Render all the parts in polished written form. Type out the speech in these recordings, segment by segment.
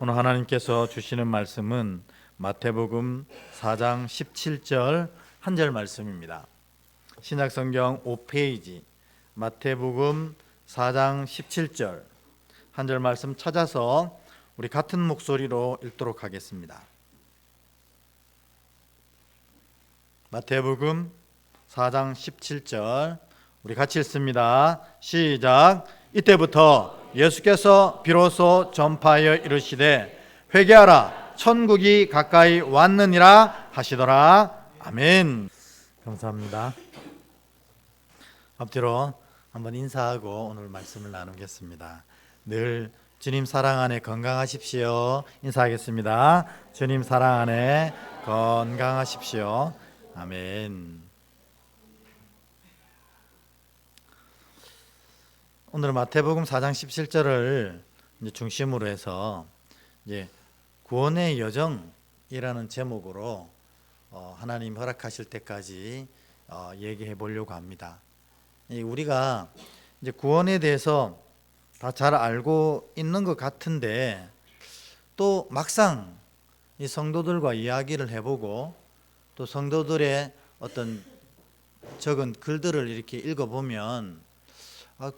오늘 하나님께서 주시는 말씀은 마태복음 4장 17절 한 절 말씀입니다. 신약성경 5페이지 마태복음 4장 17절 한 절 말씀 찾아서 우리 같은 목소리로 읽도록 하겠습니다. 마태복음 4장 17절 우리 같이 읽습니다. 시작. 이때부터 예수께서 비로소 전파하여 이르시되 회개하라 천국이 가까이 왔느니라 하시더라. 아멘. 감사합니다. 앞뒤로 한번 인사하고 오늘 말씀을 나누겠습니다. 늘 주님 사랑 안에 건강하십시오. 인사하겠습니다. 주님 사랑 안에 건강하십시오. 아멘. 오늘 마태복음 4장 17절을 중심으로 해서 구원의 여정이라는 제목으로 하나님 허락하실 때까지 얘기해 보려고 합니다. 우리가 이제 구원에 대해서 다 잘 알고 있는 것 같은데 또 막상 이 성도들과 이야기를 해보고 또 성도들의 어떤 적은 글들을 이렇게 읽어보면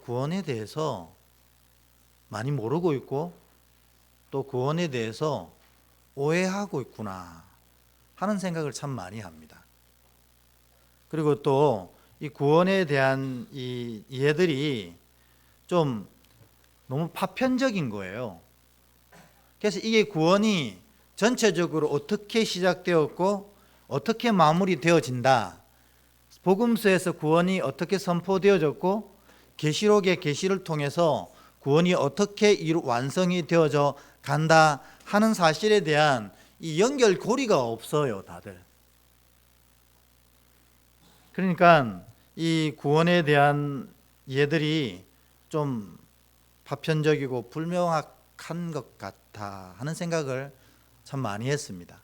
구원에 대해서 많이 모르고 있고 또 구원에 대해서 오해하고 있구나 하는 생각을 참 많이 합니다. 그리고 또 이 구원에 대한 이 이해들이 좀 너무 파편적인 거예요. 그래서 이게 구원이 전체적으로 어떻게 시작되었고 어떻게 마무리되어진다, 복음서에서 구원이 어떻게 선포되어졌고 계시록의 계시를 통해서 구원이 어떻게 완성이 되어져 간다 하는 사실에 대한 이 연결고리가 없어요, 다들. 그러니까 이 구원에 대한 이해들이 좀 파편적이고 불명확한 것 같아 하는 생각을 참 많이 했습니다.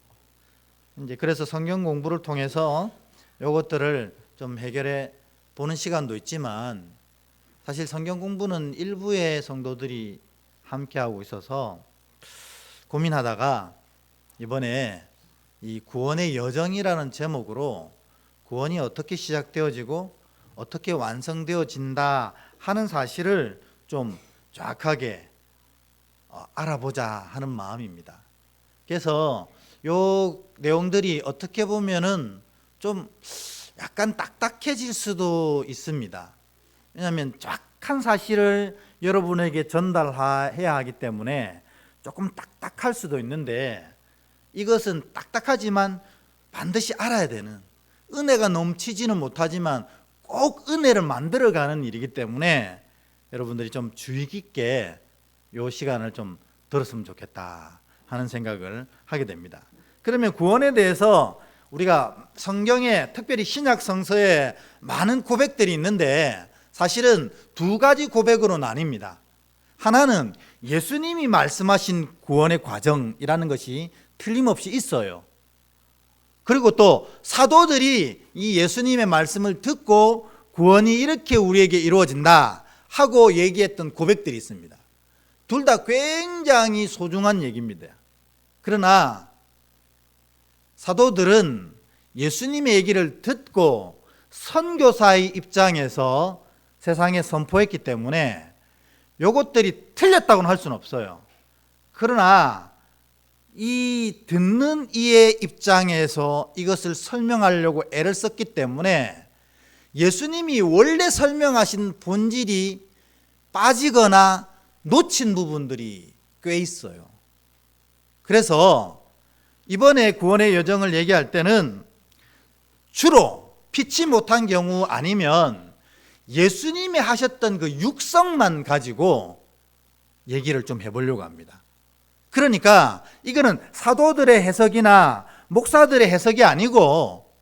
이제 그래서 성경 공부를 통해서 이것들을 좀 해결해 보는 시간도 있지만 사실 성경 공부는 일부의 성도들이 함께 하고 있어서 고민하다가 이번에 이 구원의 여정이라는 제목으로 구원이 어떻게 시작되어지고 어떻게 완성되어진다 하는 사실을 좀 정확하게 알아보자 하는 마음입니다. 그래서 요 내용들이 어떻게 보면은 좀 약간 딱딱해질 수도 있습니다. 왜냐하면 정확한 사실을 여러분에게 전달해야 하기 때문에 조금 딱딱할 수도 있는데 이것은 딱딱하지만 반드시 알아야 되는, 은혜가 넘치지는 못하지만 꼭 은혜를 만들어가는 일이기 때문에 여러분들이 좀 주의 깊게 이 시간을 좀 들었으면 좋겠다 하는 생각을 하게 됩니다. 그러면 구원에 대해서 우리가 성경에 특별히 신약 성서에 많은 고백들이 있는데 사실은 두 가지 고백으로 나뉩니다. 하나는 예수님이 말씀하신 구원의 과정이라는 것이 틀림없이 있어요. 그리고 또 사도들이 이 예수님의 말씀을 듣고 구원이 이렇게 우리에게 이루어진다 하고 얘기했던 고백들이 있습니다. 둘 다 굉장히 소중한 얘기입니다. 그러나 사도들은 예수님의 얘기를 듣고 선교사의 입장에서 세상에 선포했기 때문에 이것들이 틀렸다고는 할 수는 없어요. 그러나 이 듣는 이의 입장에서 이것을 설명하려고 애를 썼기 때문에 예수님이 원래 설명하신 본질이 빠지거나 놓친 부분들이 꽤 있어요. 그래서 이번에 구원의 여정을 얘기할 때는 주로 피치 못한 경우 아니면 예수님이 하셨던 그 육성만 가지고 얘기를 좀 해보려고 합니다. 그러니까 이거는 사도들의 해석이나 목사들의 해석이 아니고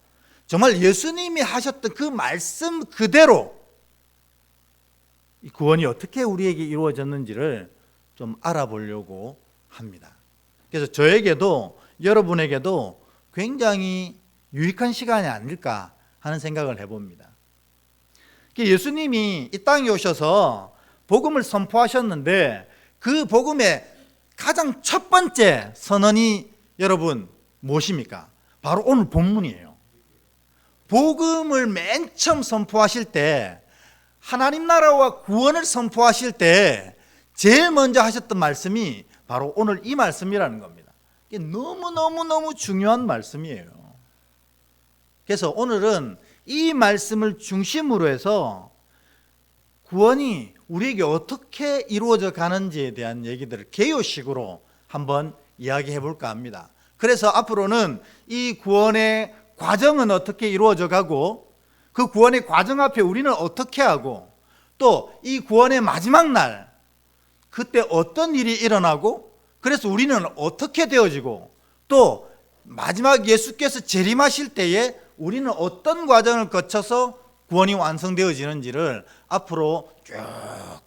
정말 예수님이 하셨던 그 말씀 그대로 이 구원이 어떻게 우리에게 이루어졌는지를 좀 알아보려고 합니다. 그래서 저에게도 여러분에게도 굉장히 유익한 시간이 아닐까 하는 생각을 해봅니다. 예수님이 이 땅에 오셔서 복음을 선포하셨는데 그 복음의 가장 첫 번째 선언이 여러분 무엇입니까? 바로 오늘 본문이에요. 복음을 맨 처음 선포하실 때, 하나님 나라와 구원을 선포하실 때 제일 먼저 하셨던 말씀이 바로 오늘 이 말씀이라는 겁니다. 이게 너무너무너무 중요한 말씀이에요. 그래서 오늘은 이 말씀을 중심으로 해서 구원이 우리에게 어떻게 이루어져 가는지에 대한 얘기들을 개요식으로 한번 이야기해 볼까 합니다. 그래서 앞으로는 이 구원의 과정은 어떻게 이루어져 가고, 그 구원의 과정 앞에 우리는 어떻게 하고, 또 이 구원의 마지막 날 그때 어떤 일이 일어나고, 그래서 우리는 어떻게 되어지고, 또 마지막 예수께서 재림하실 때에 우리는 어떤 과정을 거쳐서 구원이 완성되어지는지를 앞으로 쭉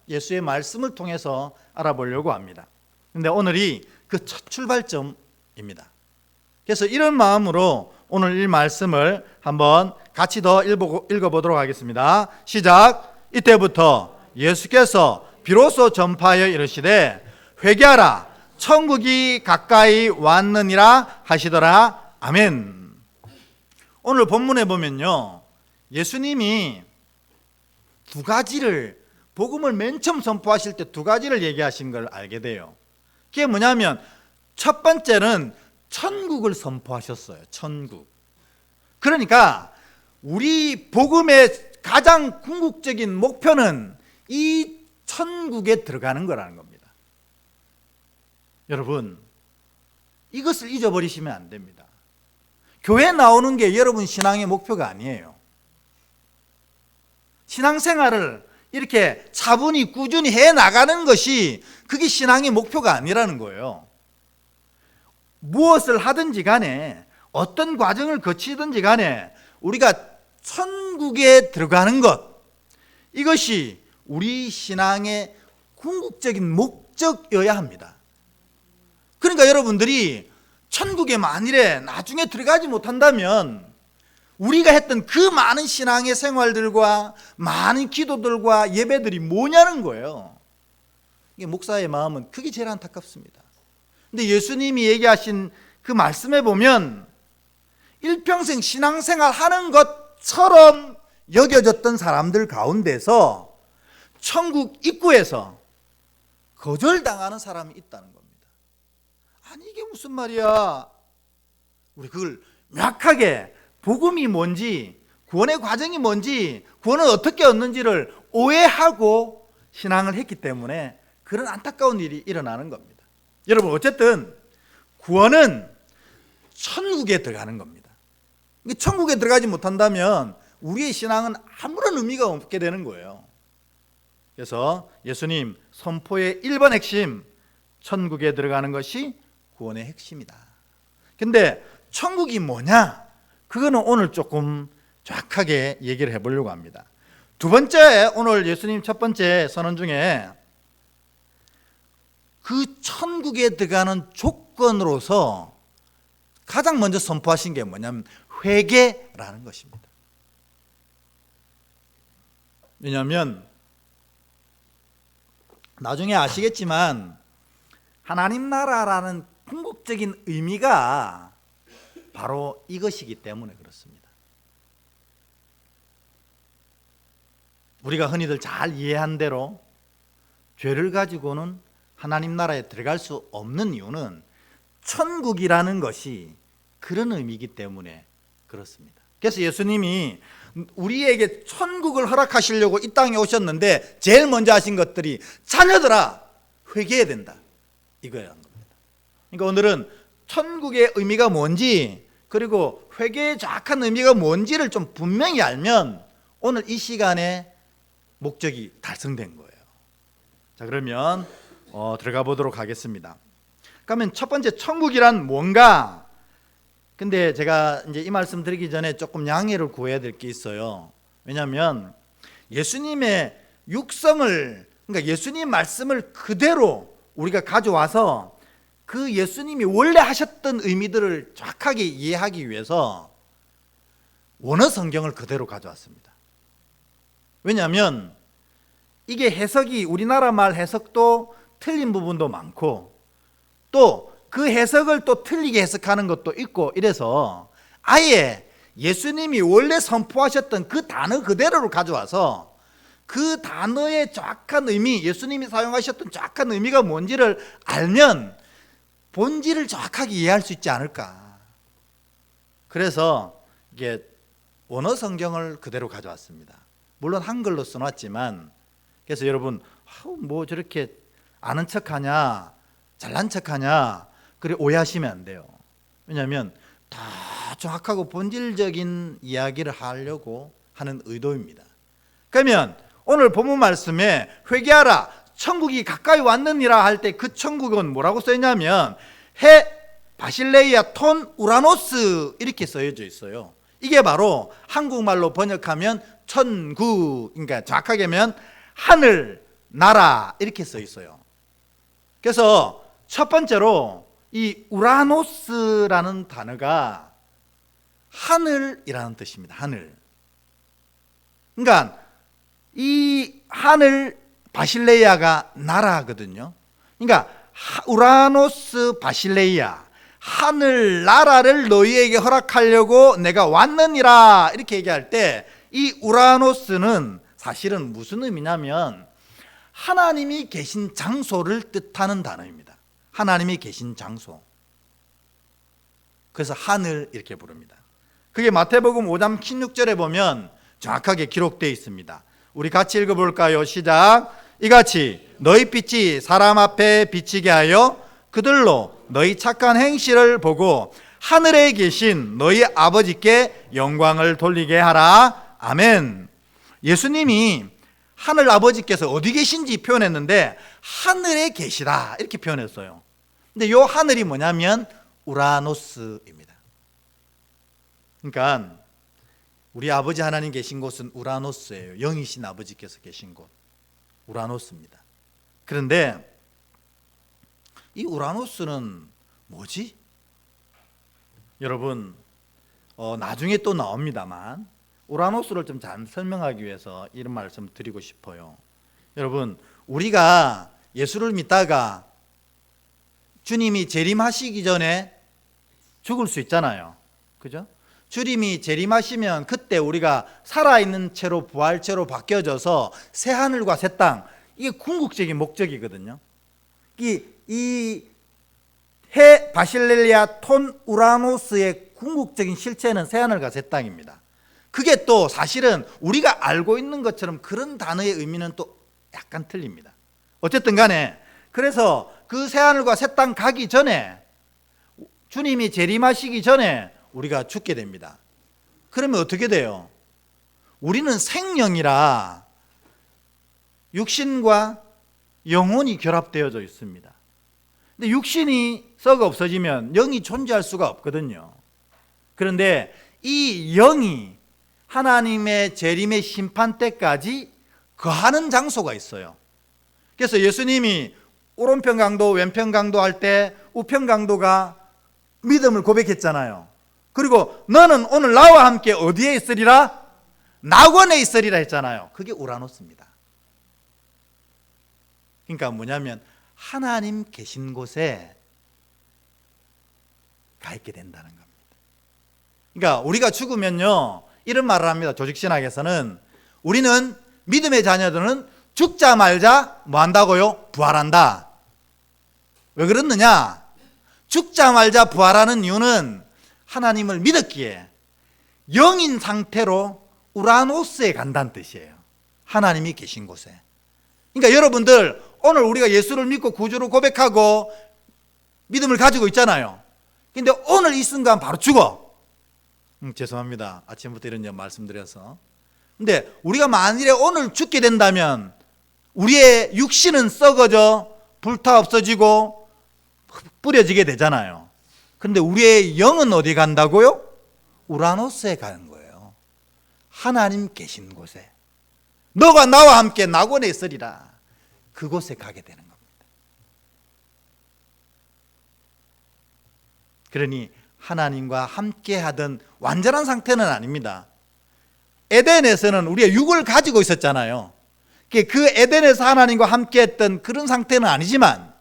예수의 말씀을 통해서 알아보려고 합니다. 그런데 오늘이 그 첫 출발점입니다. 그래서 이런 마음으로 오늘 이 말씀을 한번 같이 더 읽어보도록 하겠습니다. 시작. 이때부터 예수께서 비로소 전파하여 이르시되 회개하라 천국이 가까이 왔느니라 하시더라. 아멘. 오늘 본문에 보면요, 예수님이 두 가지를, 복음을 맨 처음 선포하실 때 두 가지를 얘기하신 걸 알게 돼요. 그게 뭐냐면 첫 번째는 천국을 선포하셨어요. 천국. 그러니까 우리 복음의 가장 궁극적인 목표는 이 천국에 들어가는 거라는 겁니다. 여러분, 이것을 잊어버리시면 안 됩니다. 교회 나오는 게 여러분 신앙의 목표가 아니에요. 신앙생활을 이렇게 차분히 꾸준히 해 나가는 것이 그게 신앙의 목표가 아니라는 거예요. 무엇을 하든지 간에, 어떤 과정을 거치든지 간에 우리가 천국에 들어가는 것, 이것이 우리 신앙의 궁극적인 목적이어야 합니다. 그러니까 여러분들이 천국에 만일에 나중에 들어가지 못한다면 우리가 했던 그 많은 신앙의 생활들과 많은 기도들과 예배들이 뭐냐는 거예요. 이게 목사의 마음은 그게 제일 안타깝습니다. 근데 예수님이 얘기하신 그 말씀에 보면 일평생 신앙생활 하는 것처럼 여겨졌던 사람들 가운데서 천국 입구에서 거절당하는 사람이 있다는 겁니다. 아니 이게 무슨 말이야. 우리 그걸 명확하게 복음이 뭔지, 구원의 과정이 뭔지, 구원은 어떻게 얻는지를 오해하고 신앙을 했기 때문에 그런 안타까운 일이 일어나는 겁니다. 여러분, 어쨌든 구원은 천국에 들어가는 겁니다. 천국에 들어가지 못한다면 우리의 신앙은 아무런 의미가 없게 되는 거예요. 그래서 예수님 선포의 1번 핵심, 천국에 들어가는 것이 구원의 핵심이다. 근데 천국이 뭐냐? 그거는 오늘 조금 정확하게 얘기를 해보려고 합니다. 두 번째, 오늘 예수님 첫 번째 선언 중에 그 천국에 들어가는 조건으로서 가장 먼저 선포하신 게 뭐냐면 회개라는 것입니다. 왜냐하면 나중에 아시겠지만 하나님 나라라는 궁극적인 의미가 바로 이것이기 때문에 그렇습니다. 우리가 흔히들 잘 이해한 대로 죄를 가지고는 하나님 나라에 들어갈 수 없는 이유는 천국이라는 것이 그런 의미이기 때문에 그렇습니다. 그래서 예수님이 우리에게 천국을 허락하시려고 이 땅에 오셨는데 제일 먼저 하신 것들이 자녀들아 회개해야 된다, 이거라는 겁니다. 그러니까 오늘은 천국의 의미가 뭔지, 그리고 회개의 정확한 의미가 뭔지를 좀 분명히 알면 오늘 이 시간에 목적이 달성된 거예요. 자, 그러면 들어가 보도록 하겠습니다. 그러면 첫 번째, 천국이란 뭔가? 근데 제가 이제 이 말씀 드리기 전에 조금 양해를 구해야 될 게 있어요. 왜냐하면 예수님의 육성을, 그러니까 예수님 말씀을 그대로 우리가 가져와서 그 예수님이 원래 하셨던 의미들을 정확하게 이해하기 위해서 원어 성경을 그대로 가져왔습니다. 왜냐하면 이게 해석이, 우리나라 말 해석도 틀린 부분도 많고, 또 그 해석을 또 틀리게 해석하는 것도 있고 이래서 아예 예수님이 원래 선포하셨던 그 단어 그대로를 가져와서 그 단어의 정확한 의미, 예수님이 사용하셨던 정확한 의미가 뭔지를 알면 본질을 정확하게 이해할 수 있지 않을까. 그래서 이게 원어 성경을 그대로 가져왔습니다. 물론 한글로 써놨지만, 그래서 여러분 뭐 저렇게 아는 척하냐, 잘난 척하냐 그래 오해하시면 안 돼요. 왜냐하면 더 정확하고 본질적인 이야기를 하려고 하는 의도입니다. 그러면 오늘 본문 말씀에 회개하라 천국이 가까이 왔느니라 할 때 그 천국은 뭐라고 써있냐면 해 바실레이아 톤 우라노스 이렇게 써져 있어요. 이게 바로 한국말로 번역하면 천국, 그러니까 정확하게 하면 하늘, 나라 이렇게 써 있어요. 그래서 첫 번째로 이 우라노스라는 단어가 하늘이라는 뜻입니다. 하늘. 그러니까 이 하늘 바실레이아가 나라거든요. 그러니까 우라노스 바실레이아 하늘 나라를 너희에게 허락하려고 내가 왔느니라 이렇게 얘기할 때 이 우라노스는 사실은 무슨 의미냐면 하나님이 계신 장소를 뜻하는 단어입니다. 하나님이 계신 장소. 그래서 하늘 이렇게 부릅니다. 그게 마태복음 5장 16절에 보면 정확하게 기록되어 있습니다. 우리 같이 읽어볼까요? 시작. 이같이 너희 빛이 사람 앞에 비치게 하여 그들로 너희 착한 행실을 보고 하늘에 계신 너희 아버지께 영광을 돌리게 하라. 아멘. 예수님이 하늘 아버지께서 어디 계신지 표현했는데 하늘에 계시다 이렇게 표현했어요. 근데 이 하늘이 뭐냐면 우라노스입니다. 그러니까 우리 아버지 하나님 계신 곳은 우라노스예요. 영이신 아버지께서 계신 곳 우라노스입니다. 그런데 이 우라노스는 뭐지? 여러분 나중에 또 나옵니다만 우라노스를 좀 잘 설명하기 위해서 이런 말씀 드리고 싶어요. 여러분 우리가 예수를 믿다가 주님이 재림하시기 전에 죽을 수 있잖아요. 그죠? 주님이 재림하시면 그때 우리가 살아있는 채로 부활체로 바뀌어져서 새하늘과 새 땅, 이게 궁극적인 목적이거든요. 이 해 바실레이아 톤 우라노스의 궁극적인 실체는 새하늘과 새 땅입니다. 그게 또 사실은 우리가 알고 있는 것처럼 그런 단어의 의미는 또 약간 틀립니다. 어쨌든 간에 그래서 그 새하늘과 새 땅 가기 전에 주님이 재림하시기 전에 우리가 죽게 됩니다. 그러면 어떻게 돼요? 우리는 생명이라 육신과 영혼이 결합되어져 있습니다. 근데 육신이 썩어 없어지면 영이 존재할 수가 없거든요. 그런데 이 영이 하나님의 재림의 심판 때까지 거하는 장소가 있어요. 그래서 예수님이 오른편 강도 왼편 강도 할 때 우편 강도가 믿음을 고백했잖아요. 그리고 너는 오늘 나와 함께 어디에 있으리라? 낙원에 있으리라 했잖아요. 그게 우라노스입니다. 그러니까 뭐냐면 하나님 계신 곳에 가 있게 된다는 겁니다. 그러니까 우리가 죽으면요 이런 말을 합니다. 조직신학에서는 우리는 믿음의 자녀들은 죽자 말자 뭐 한다고요? 부활한다. 왜 그렇느냐? 죽자 말자 부활하는 이유는 하나님을 믿었기에 영인 상태로 우라노스에 간다는 뜻이에요. 하나님이 계신 곳에. 그러니까 여러분들 오늘 우리가 예수를 믿고 구주로 고백하고 믿음을 가지고 있잖아요. 근데 오늘 이 순간 바로 죽어. 죄송합니다. 아침부터 이런 말씀드려서. 근데 우리가 만일에 오늘 죽게 된다면 우리의 육신은 썩어져 불타 없어지고 뿌려지게 되잖아요. 근데 우리의 영은 어디 간다고요? 우라노스에 가는 거예요. 하나님 계신 곳에. 너가 나와 함께 낙원에 있으리라. 그곳에 가게 되는 겁니다. 그러니 하나님과 함께 하던 완전한 상태는 아닙니다. 에덴에서는 우리가 육을 가지고 있었잖아요. 그 에덴에서 하나님과 함께 했던 그런 상태는 아니지만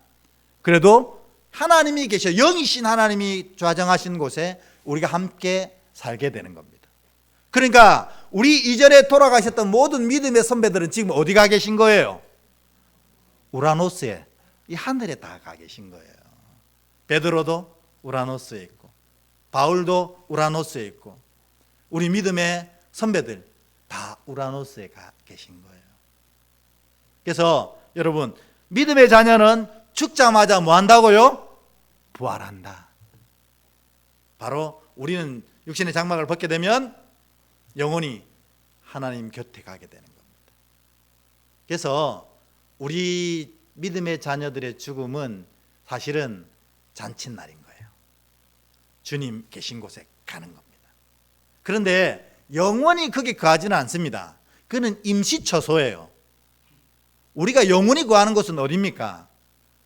그래도 하나님이 계셔, 영이신 하나님이 좌정하신 곳에 우리가 함께 살게 되는 겁니다. 그러니까 우리 이전에 돌아가셨던 모든 믿음의 선배들은 지금 어디 가 계신 거예요? 우라노스에, 이 하늘에 다 가 계신 거예요. 베드로도 우라노스에 있고, 바울도 우라노스에 있고, 우리 믿음의 선배들 다 우라노스에 가 계신 거예요. 그래서 여러분, 믿음의 자녀는 죽자마자 뭐 한다고요? 부활한다. 바로 우리는 육신의 장막을 벗게 되면 영원히 하나님 곁에 가게 되는 겁니다. 그래서 우리 믿음의 자녀들의 죽음은 사실은 잔칫날인 거예요. 주님 계신 곳에 가는 겁니다. 그런데 영원히 거기 거하지는 않습니다. 그는 임시처소예요. 우리가 영원히 거하는 곳은 어디입니까?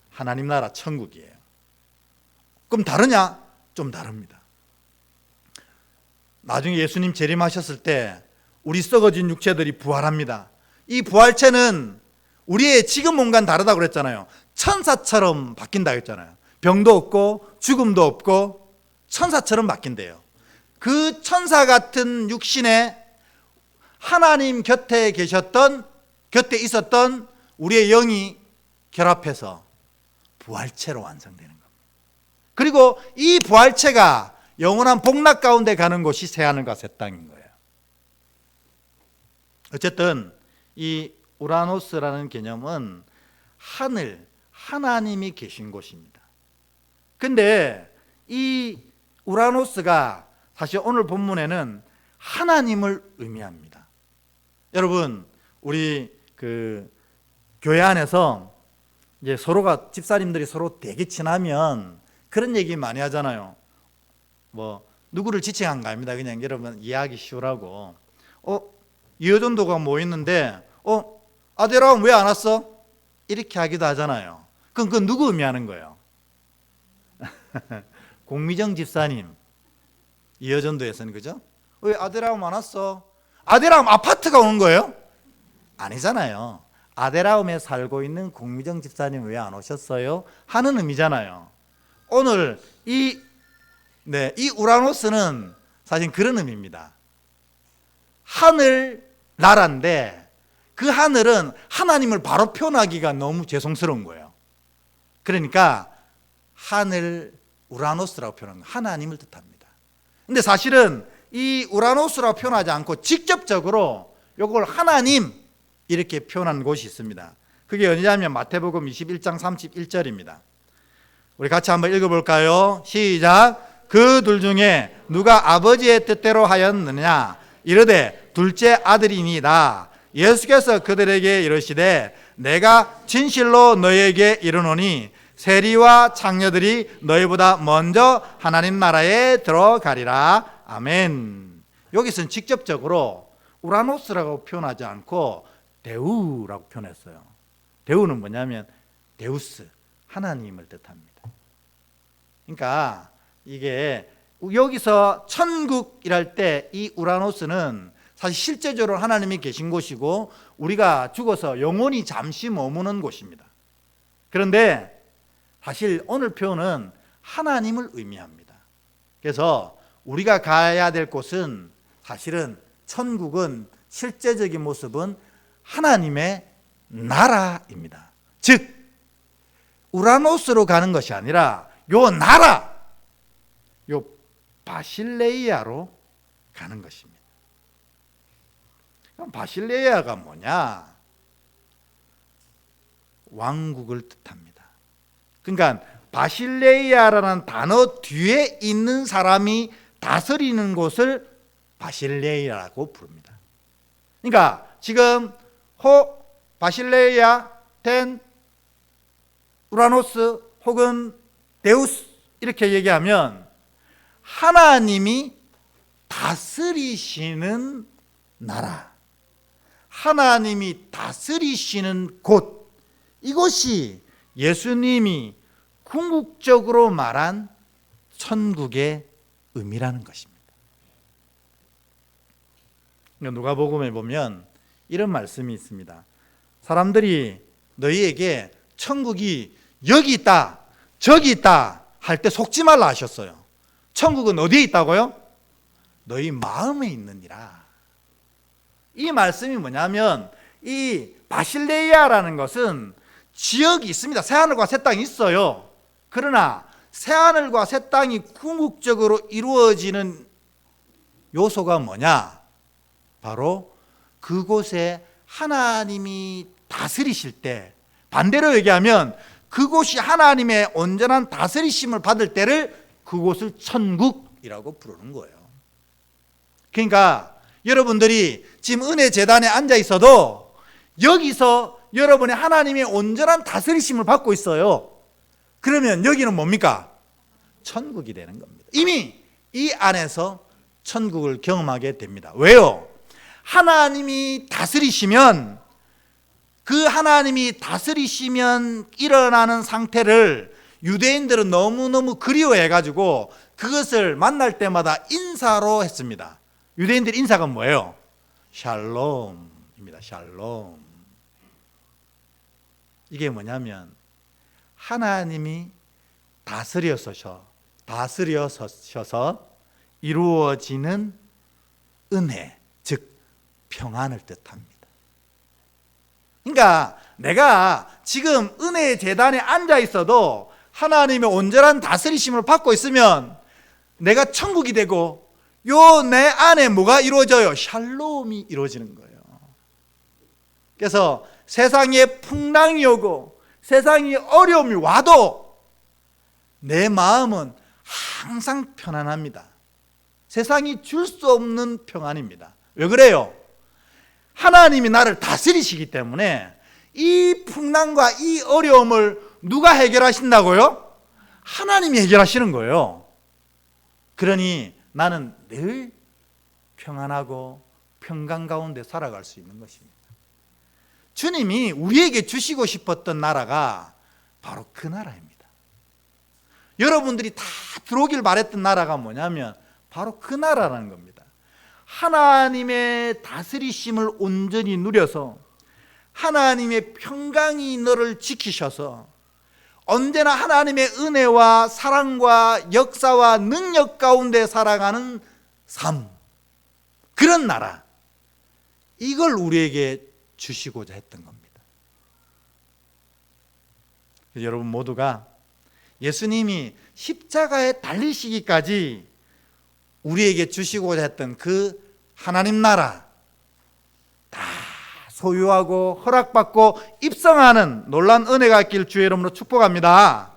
하나님 나라 천국이에요. 그럼 다르냐? 좀 다릅니다. 나중에 예수님 재림하셨을 때 우리 썩어진 육체들이 부활합니다. 이 부활체는 우리의 지금 몸과는 다르다고 그랬잖아요. 천사처럼 바뀐다고 했잖아요. 병도 없고 죽음도 없고 천사처럼 바뀐대요. 그 천사 같은 육신에 하나님 곁에 계셨던, 곁에 있었던 우리의 영이 결합해서 부활체로 완성되는 겁니다. 그리고 이 부활체가 영원한 복락 가운데 가는 곳이 새하늘과 새 땅인 거예요. 어쨌든 이 우라노스라는 개념은 하늘, 하나님이 계신 곳입니다. 근데 이 우라노스가 사실 오늘 본문에는 하나님을 의미합니다. 여러분, 우리 교회 안에서 이제 서로가, 집사님들이 서로 되게 친하면 그런 얘기 많이 하잖아요. 뭐 누구를 지칭한 거 아닙니다. 그냥 여러분 이해하기 쉬우라고. 이여전도가 모였는데 아데라움 왜 안 왔어? 이렇게 하기도 하잖아요. 그건 누구 의미하는 거예요? 공미정 집사님, 이여전도에서는, 그죠? 왜 아데라움 안 왔어? 아데라움 아파트가 오는 거예요? 아니잖아요. 아데라움에 살고 있는 공미정 집사님 왜 안 오셨어요? 하는 의미잖아요. 오늘 이 우라노스는 사실 그런 의미입니다. 하늘 나라인데 그 하늘은 하나님을 바로 표현하기가 너무 죄송스러운 거예요. 그러니까 하늘 우라노스라고 표현한 거예요. 하나님을 뜻합니다. 근데 사실은 이 우라노스라고 표현하지 않고 직접적으로 이걸 하나님 이렇게 표현한 곳이 있습니다. 그게 어디냐면 마태복음 21장 31절입니다. 우리 같이 한번 읽어볼까요? 시작. 그 둘 중에 누가 아버지의 뜻대로 하였느냐? 이르되 둘째 아들이니이다. 예수께서 그들에게 이르시되 내가 진실로 너희에게 이르노니 세리와 창녀들이 너희보다 먼저 하나님 나라에 들어가리라. 아멘. 여기서는 직접적으로 우라노스라고 표현하지 않고 데우라고 표현했어요. 데우는 뭐냐면 데우스, 하나님을 뜻합니다. 그러니까 이게 여기서 천국이랄 때 이 우라노스는 사실 실제적으로 하나님이 계신 곳이고 우리가 죽어서 영원히 잠시 머무는 곳입니다. 그런데 사실 오늘 표현은 하나님을 의미합니다. 그래서 우리가 가야 될 곳은 사실은 천국은 실제적인 모습은 하나님의 나라입니다. 즉 우라노스로 가는 것이 아니라 요 나라, 요 바실레이아로 가는 것입니다. 그럼 바실레이아가 뭐냐? 왕국을 뜻합니다. 그러니까 바실레이아라는 단어 뒤에 있는 사람이 다스리는 곳을 바실레이아라고 부릅니다. 그러니까 지금 바실레이아 된 우라노스 혹은 데우스 이렇게 얘기하면 하나님이 다스리시는 나라, 하나님이 다스리시는 곳, 이것이 예수님이 궁극적으로 말한 천국의 의미라는 것입니다. 누가복음에 보면 이런 말씀이 있습니다. 사람들이 너희에게 천국이 여기 있다, 저기 있다 할 때 속지 말라 하셨어요. 천국은 어디에 있다고요? 너희 마음에 있느니라. 이 말씀이 뭐냐면 이 바실레이아라는 것은 지역이 있습니다. 새하늘과 새 땅이 있어요. 그러나 새하늘과 새 땅이 궁극적으로 이루어지는 요소가 뭐냐? 바로 그곳에 하나님이 다스리실 때, 반대로 얘기하면 그곳이 하나님의 온전한 다스리심을 받을 때를 그곳을 천국이라고 부르는 거예요. 그러니까 여러분들이 지금 은혜 재단에 앉아 있어도 여기서 여러분의 하나님의 온전한 다스리심을 받고 있어요. 그러면 여기는 뭡니까? 천국이 되는 겁니다. 이미 이 안에서 천국을 경험하게 됩니다. 왜요? 하나님이 다스리시면, 그 하나님이 다스리시면 일어나는 상태를 유대인들은 너무너무 그리워해가지고 그것을 만날 때마다 인사로 했습니다. 유대인들 인사가 뭐예요? 샬롬입니다. 샬롬. 이게 뭐냐면 하나님이 다스려서셔서 이루어지는 은혜, 즉 평안을 뜻합니다. 그러니까 내가 지금 은혜의 재단에 앉아 있어도 하나님의 온전한 다스리심을 받고 있으면 내가 천국이 되고 요 내 안에 뭐가 이루어져요? 샬롬이 이루어지는 거예요. 그래서 세상에 풍랑이 오고 세상에 어려움이 와도 내 마음은 항상 편안합니다. 세상이 줄 수 없는 평안입니다. 왜 그래요? 하나님이 나를 다스리시기 때문에 이 풍랑과 이 어려움을 누가 해결하신다고요? 하나님이 해결하시는 거예요. 그러니 나는 늘 평안하고 평강 가운데 살아갈 수 있는 것입니다. 주님이 우리에게 주시고 싶었던 나라가 바로 그 나라입니다. 여러분들이 다 들어오길 바랬던 나라가 뭐냐면 바로 그 나라라는 겁니다. 하나님의 다스리심을 온전히 누려서 하나님의 평강이 너를 지키셔서 언제나 하나님의 은혜와 사랑과 역사와 능력 가운데 살아가는 삶, 그런 나라, 이걸 우리에게 주시고자 했던 겁니다. 여러분 모두가 예수님이 십자가에 달리시기까지 우리에게 주시고자 했던 그 하나님 나라 다 소유하고 허락받고 입성하는 놀라운 은혜가 있길 주의 이름으로 축복합니다.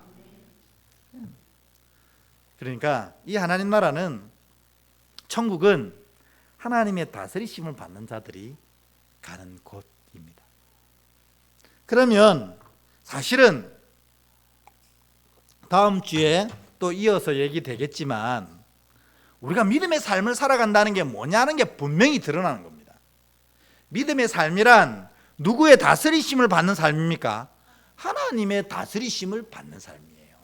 그러니까 이 하나님 나라는, 천국은 하나님의 다스리심을 받는 자들이 가는 곳입니다. 그러면 사실은 다음 주에 또 이어서 얘기되겠지만 우리가 믿음의 삶을 살아간다는 게 뭐냐는 게 분명히 드러나는 겁니다. 믿음의 삶이란 누구의 다스리심을 받는 삶입니까? 하나님의 다스리심을 받는 삶이에요.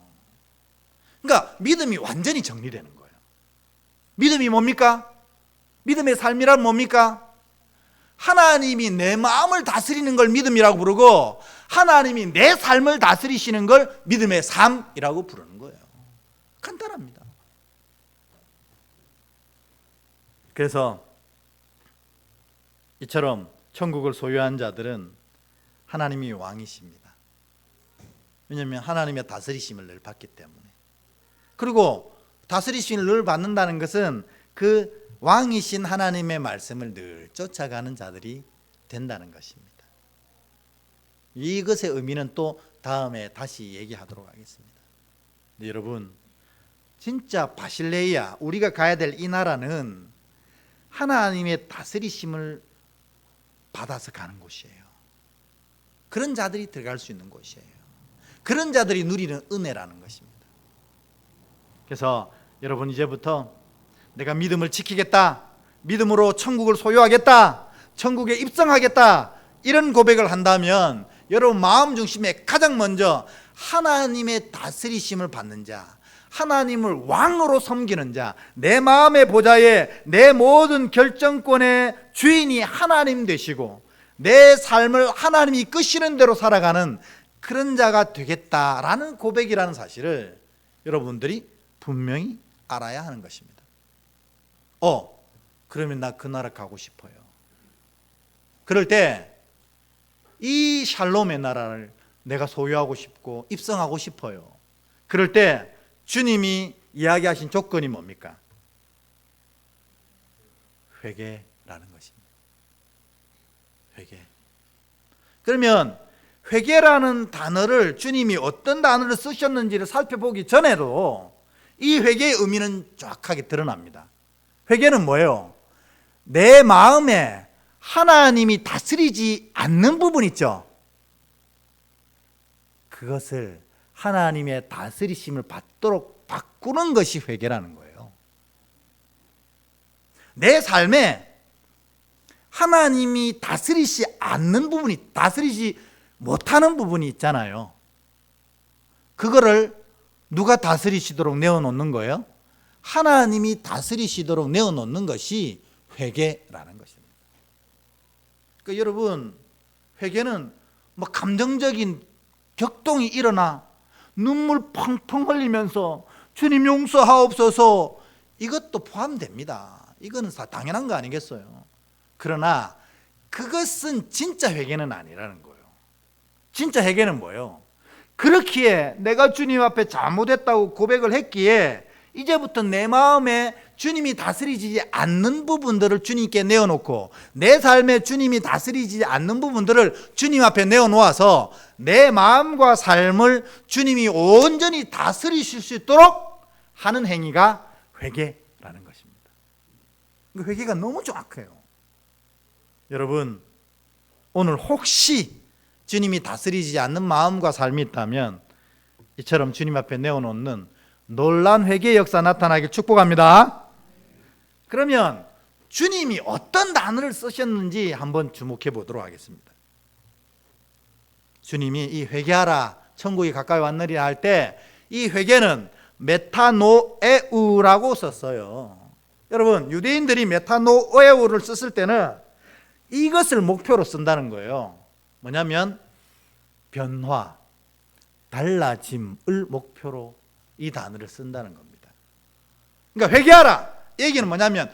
그러니까 믿음이 완전히 정리되는 거예요. 믿음이 뭡니까? 믿음의 삶이란 뭡니까? 하나님이 내 마음을 다스리는 걸 믿음이라고 부르고 하나님이 내 삶을 다스리시는 걸 믿음의 삶이라고 부르는 거예요. 간단합니다. 그래서 이처럼 천국을 소유한 자들은 하나님이 왕이십니다. 왜냐하면 하나님의 다스리심을 늘 받기 때문에. 그리고 다스리심을 늘 받는다는 것은 그 왕이신 하나님의 말씀을 늘 쫓아가는 자들이 된다는 것입니다. 이것의 의미는 또 다음에 다시 얘기하도록 하겠습니다. 네, 여러분, 진짜 바실레이아, 우리가 가야 될 이 나라는 하나님의 다스리심을 받아서 가는 곳이에요. 그런 자들이 들어갈 수 있는 곳이에요. 그런 자들이 누리는 은혜라는 것입니다. 그래서 여러분, 이제부터 내가 믿음을 지키겠다, 믿음으로 천국을 소유하겠다, 천국에 입성하겠다, 이런 고백을 한다면 여러분 마음 중심에 가장 먼저 하나님의 다스리심을 받는 자, 하나님을 왕으로 섬기는 자, 내 마음의 보좌에 내 모든 결정권의 주인이 하나님 되시고 내 삶을 하나님이 이끄시는 대로 살아가는 그런 자가 되겠다라는 고백이라는 사실을 여러분들이 분명히 알아야 하는 것입니다. 그러면 나 그 나라 가고 싶어요. 그럴 때 이 샬롬의 나라를 내가 소유하고 싶고 입성하고 싶어요. 그럴 때 주님이 이야기하신 조건이 뭡니까? 회개라는 것입니다. 회개. 그러면 회개라는 단어를 주님이 어떤 단어를 쓰셨는지를 살펴보기 전에도 이 회개의 의미는 정확하게 드러납니다. 회개는 뭐예요? 내 마음에 하나님이 다스리지 않는 부분 있죠? 그것을 하나님의 다스리심을 받도록 바꾸는 것이 회개라는 거예요. 내 삶에 하나님이 다스리지 않는 부분이, 다스리지 못하는 부분이 있잖아요. 그거를 누가 다스리시도록 내어놓는 거예요? 하나님이 다스리시도록 내어놓는 것이 회개라는 것입니다. 그러니까 여러분, 회개는 뭐 감정적인 격동이 일어나 눈물 펑펑 흘리면서 주님 용서하옵소서, 이것도 포함됩니다. 이거는 당연한 거 아니겠어요? 그러나 그것은 진짜 회개는 아니라는 거예요. 진짜 회개는 뭐예요? 그렇기에 내가 주님 앞에 잘못했다고 고백을 했기에 이제부터 내 마음에 주님이 다스리지 않는 부분들을 주님께 내어놓고 내 삶에 주님이 다스리지 않는 부분들을 주님 앞에 내어놓아서 내 마음과 삶을 주님이 온전히 다스리실 수 있도록 하는 행위가 회개라는 것입니다. 회개가 너무 정확해요. 여러분, 오늘 혹시 주님이 다스리지 않는 마음과 삶이 있다면 이처럼 주님 앞에 내어놓는 놀라운 회개의 역사 나타나길 축복합니다. 그러면 주님이 어떤 단어를 쓰셨는지 한번 주목해 보도록 하겠습니다. 주님이 이 회개하라 천국이 가까이 왔느니라 할 때 이 회개는 메타노에우라고 썼어요. 여러분, 유대인들이 메타노에우를 썼을 때는 이것을 목표로 쓴다는 거예요. 뭐냐면 변화, 달라짐을 목표로 이 단어를 쓴다는 겁니다. 그러니까 회개하라 얘기는 뭐냐면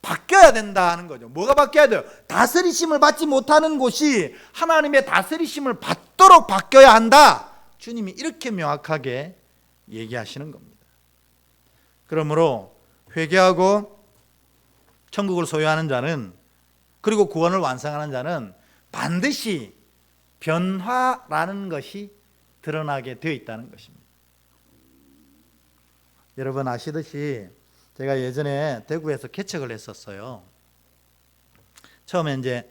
바뀌어야 된다는 거죠. 뭐가 바뀌어야 돼요? 다스리심을 받지 못하는 곳이 하나님의 다스리심을 받도록 바뀌어야 한다. 주님이 이렇게 명확하게 얘기하시는 겁니다. 그러므로 회개하고 천국을 소유하는 자는, 그리고 구원을 완성하는 자는 반드시 변화라는 것이 드러나게 되어 있다는 것입니다. 여러분 아시듯이 제가 예전에 대구에서 개척을 했었어요. 처음에 이제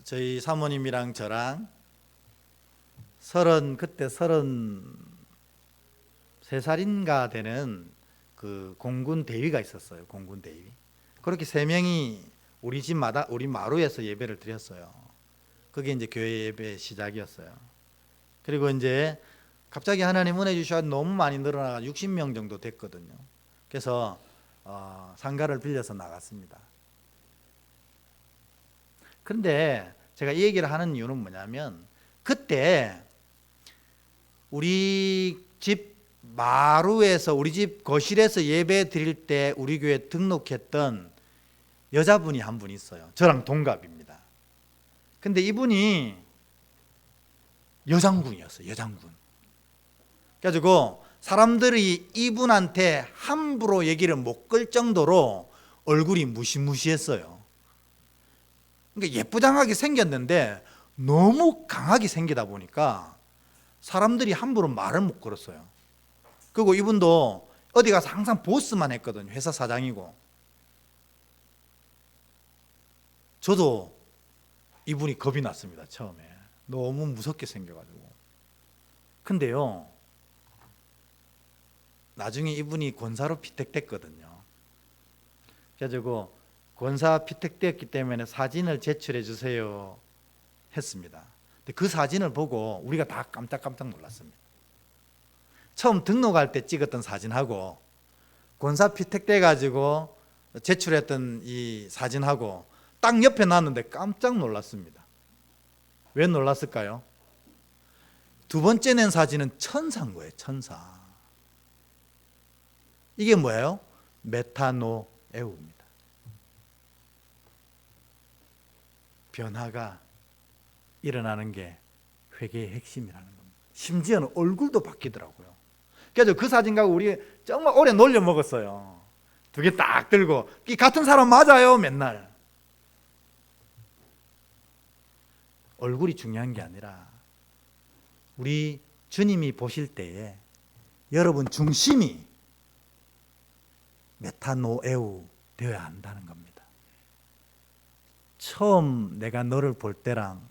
저희 사모님이랑 저랑 그때 33살인가 되는 그 공군 대위가 있었어요. 공군 대위. 그렇게 3명이 우리 집마다, 우리 마루에서 예배를 드렸어요. 그게 이제 교회 예배 시작이었어요. 그리고 이제 갑자기 하나님 은혜 주셔서 너무 많이 늘어나가 60명 정도 됐거든요. 그래서 상가를 빌려서 나갔습니다. 그런데 제가 이 얘기를 하는 이유는 뭐냐면, 그때 우리 집 마루에서, 우리 집 거실에서 예배 드릴 때 우리 교회 등록했던 여자분이 한 분 있어요. 저랑 동갑입니다. 근데 이분이 여장군이었어요. 여장군. 그래가지고 사람들이 이분한테 함부로 얘기를 못 끌 정도로 얼굴이 무시무시했어요. 그러니까 예쁘장하게 생겼는데 너무 강하게 생기다 보니까 사람들이 함부로 말을 못 걸었어요. 그리고 이분도 어디 가서 항상 보스만 했거든요. 회사 사장이고. 저도 이분이 겁이 났습니다. 처음에 너무 무섭게 생겨가지고. 근데요, 나중에 이분이 권사로 피택됐거든요. 그래가지고 권사 피택되었기 때문에 사진을 제출해 주세요 했습니다. 근데 그 사진을 보고 우리가 다 깜짝깜짝 놀랐습니다. 처음 등록할 때 찍었던 사진하고 권사 피택돼 가지고 제출했던 이 사진하고 딱 옆에 놨는데 깜짝 놀랐습니다. 왜 놀랐을까요? 두 번째 낸 사진은 천사인 거예요. 천사. 이게 뭐예요? 메타노에우입니다. 변화가 일어나는 게 회개의 핵심이라는 겁니다. 심지어는 얼굴도 바뀌더라고요. 그래서 그 사진 갖고 우리 정말 오래 놀려 먹었어요. 두 개 딱 들고 이 같은 사람 맞아요 맨날. 얼굴이 중요한 게 아니라 우리 주님이 보실 때에 여러분 중심이 메타노에우 되어야 한다는 겁니다. 처음 내가 너를 볼 때랑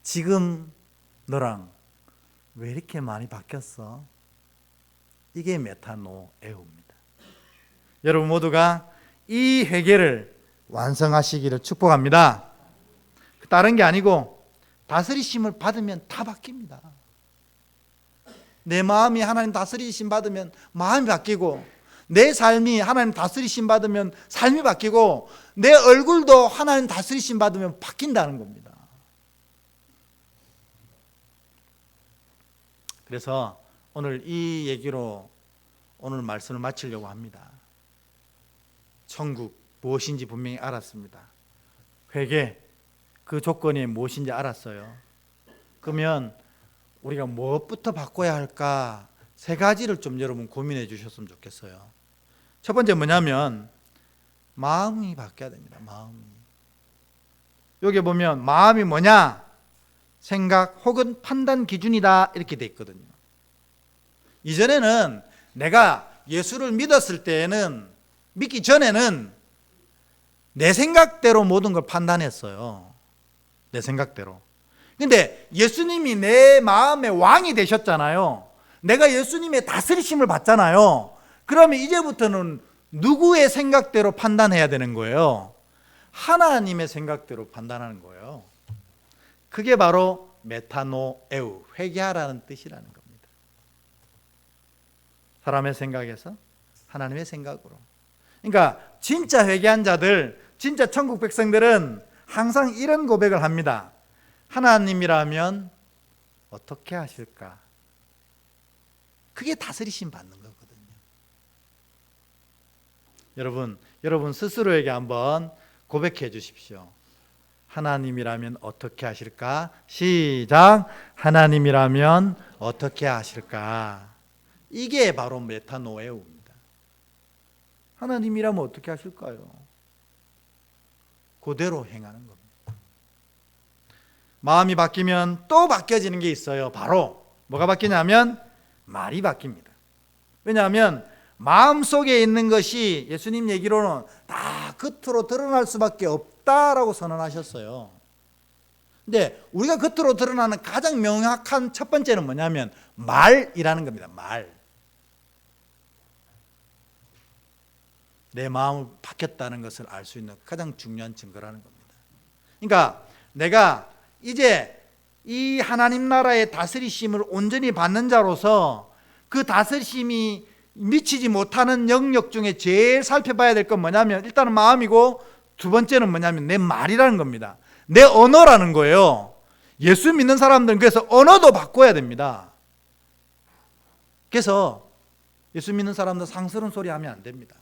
지금 너랑 왜 이렇게 많이 바뀌었어? 이게 메타노에우입니다. 여러분 모두가 이 회개를 완성하시기를 축복합니다. 다른 게 아니고 다스리심을 받으면 다 바뀝니다. 내 마음이 하나님 다스리심 받으면 마음이 바뀌고, 내 삶이 하나님 다스리심 받으면 삶이 바뀌고, 내 얼굴도 하나님 다스리심 받으면 바뀐다는 겁니다. 그래서 오늘 이 얘기로 오늘 말씀을 마치려고 합니다. 천국 무엇인지 분명히 알았습니다. 회개 그 조건이 무엇인지 알았어요. 그러면 우리가 무엇부터 바꿔야 할까? 세 가지를 좀 여러분 고민해 주셨으면 좋겠어요. 첫 번째 뭐냐면 마음이 바뀌어야 됩니다. 마음이. 여기 보면 마음이 뭐냐? 생각 혹은 판단 기준이다 이렇게 돼 있거든요. 이전에는 내가 예수를 믿었을 때에는, 믿기 전에는 내 생각대로 모든 걸 판단했어요. 내 생각대로. 근데 예수님이 내 마음의 왕이 되셨잖아요. 내가 예수님의 다스리심을 받잖아요. 그러면 이제부터는 누구의 생각대로 판단해야 되는 거예요? 하나님의 생각대로 판단하는 거예요. 그게 바로 메타노에우, 회개하라는 뜻이라는 겁니다. 사람의 생각에서 하나님의 생각으로. 그러니까 진짜 회개한 자들, 진짜 천국 백성들은 항상 이런 고백을 합니다. 하나님이라면 어떻게 하실까? 그게 다스리심 받는 거거든요. 여러분 스스로에게 한번 고백해 주십시오. 하나님이라면 어떻게 하실까? 시작. 하나님이라면 어떻게 하실까? 이게 바로 메타노에우입니다. 하나님이라면 어떻게 하실까요? 그대로 행하는 겁니다. 마음이 바뀌면 또 바뀌어지는 게 있어요. 바로 뭐가 바뀌냐면 말이 바뀝니다. 왜냐하면 마음속에 있는 것이 예수님 얘기로는 다 겉으로 드러날 수밖에 없다라고 선언하셨어요. 근데 우리가 겉으로 드러나는 가장 명확한 첫 번째는 뭐냐면 말이라는 겁니다. 말. 내 마음이 바뀌었다는 것을 알 수 있는 가장 중요한 증거라는 겁니다. 그러니까 내가 이제 이 하나님 나라의 다스리심을 온전히 받는 자로서 그 다스리심이 미치지 못하는 영역 중에 제일 살펴봐야 될 건 뭐냐면 일단은 마음이고, 두 번째는 뭐냐면 내 말이라는 겁니다. 내 언어라는 거예요. 예수 믿는 사람들은 그래서 언어도 바꿔야 됩니다. 그래서 예수 믿는 사람들 상스러운 소리 하면 안 됩니다.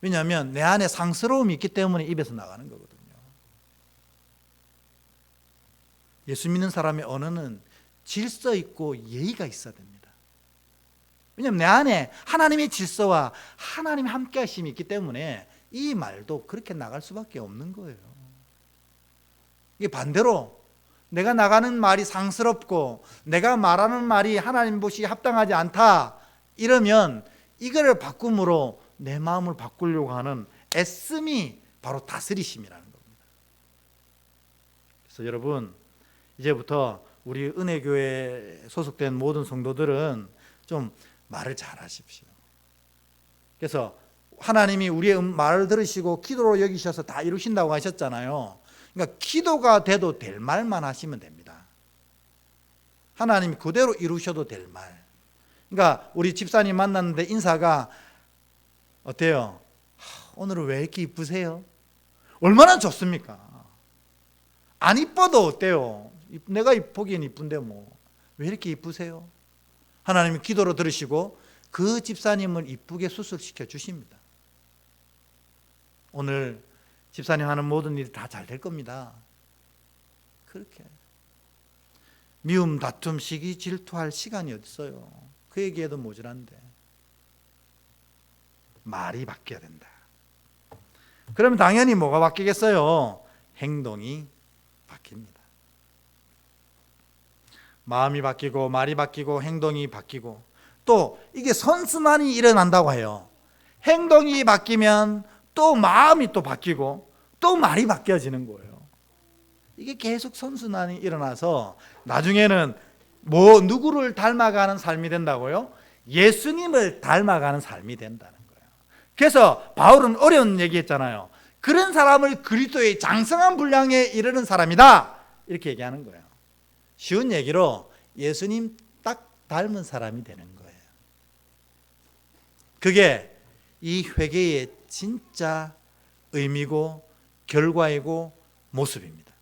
왜냐하면 내 안에 상스러움이 있기 때문에 입에서 나가는 거거든요. 예수 믿는 사람의 언어는 질서 있고 예의가 있어야 됩니다. 왜냐하면 내 안에 하나님의 질서와 하나님의 함께 하심이 있기 때문에 이 말도 그렇게 나갈 수밖에 없는 거예요. 이게 반대로 내가 나가는 말이 상스럽고 내가 말하는 말이 하나님 보시기에 합당하지 않다 이러면 이거를 바꿈으로 내 마음을 바꾸려고 하는 애씀이 바로 다스리심이라는 겁니다. 그래서 여러분 이제부터 우리 은혜교회에 소속된 모든 성도들은 좀 말을 잘 하십시오. 그래서 하나님이 우리의 말을 들으시고 기도로 여기셔서 다 이루신다고 하셨잖아요. 그러니까 기도가 돼도 될 말만 하시면 됩니다. 하나님이 그대로 이루셔도 될 말. 그러니까 우리 집사님 만났는데 인사가 어때요? 오늘은 왜 이렇게 이쁘세요? 얼마나 좋습니까? 안 이뻐도 어때요? 내가 보기엔 이쁜데 뭐 왜 이렇게 이쁘세요? 하나님이 기도로 들으시고 그 집사님을 이쁘게 수술시켜 주십니다. 오늘 집사님 하는 모든 일이 다 잘 될 겁니다. 그렇게 미움, 다툼, 시기, 질투할 시간이 어딨어요? 그 얘기에도 모자란데 말이 바뀌어야 된다. 그러면 당연히 뭐가 바뀌겠어요? 행동이 바뀝니다. 마음이 바뀌고 말이 바뀌고 행동이 바뀌고 또 이게 선순환이 일어난다고 해요. 행동이 바뀌면 또 마음이 또 바뀌고 또 말이 바뀌어지는 거예요. 이게 계속 선순환이 일어나서 나중에는 누구를 닮아가는 삶이 된다고요? 예수님을 닮아가는 삶이 된다는 거예요. 그래서 바울은 어려운 얘기했잖아요. 그런 사람을 그리스도의 장성한 분량에 이르는 사람이다 이렇게 얘기하는 거예요. 쉬운 얘기로 예수님 딱 닮은 사람이 되는 거예요. 그게 이 회개의 진짜 의미고 결과이고 모습입니다.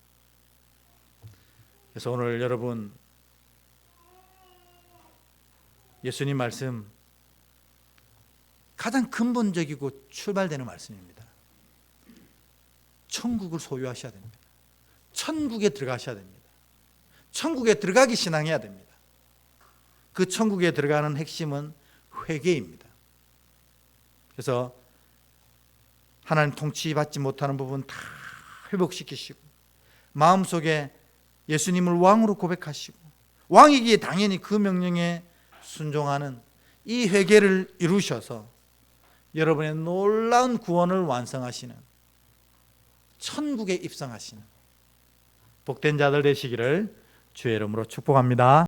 그래서 오늘 여러분 예수님 말씀 가장 근본적이고 출발되는 말씀입니다. 천국을 소유하셔야 됩니다. 천국에 들어가셔야 됩니다. 천국에 들어가기 신앙해야 됩니다. 그 천국에 들어가는 핵심은 회개입니다. 그래서 하나님 통치받지 못하는 부분 다 회복시키시고 마음속에 예수님을 왕으로 고백하시고 왕이기에 당연히 그 명령에 순종하는 이 회개를 이루셔서 여러분의 놀라운 구원을 완성하시는 천국에 입성하시는 복된 자들 되시기를 주의 이름으로 축복합니다.